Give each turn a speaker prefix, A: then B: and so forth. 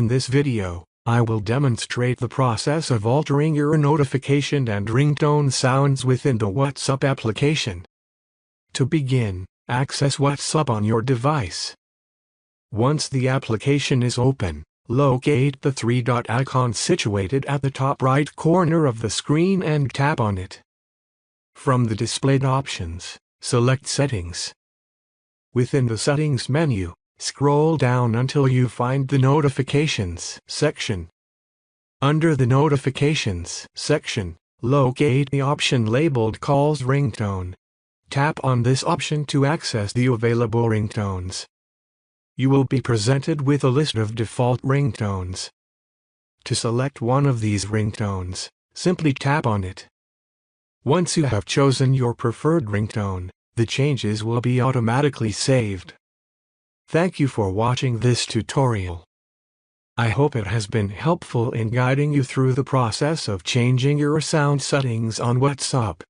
A: In this video, I will demonstrate the process of altering your notification and ringtone sounds within the WhatsApp application. To begin, access WhatsApp on your device. Once the application is open, locate the three-dot icon situated at the top right corner of the screen and tap on it. From the displayed options, select Settings. Within the Settings menu, scroll down until you find the Notifications section. Under the Notifications section, locate the option labeled Calls Ringtone. Tap on this option to access the available ringtones. You will be presented with a list of default ringtones. To select one of these ringtones, simply tap on it. Once you have chosen your preferred ringtone, the changes will be automatically saved. Thank you for watching this tutorial. I hope it has been helpful in guiding you through the process of changing your sound settings on WhatsApp.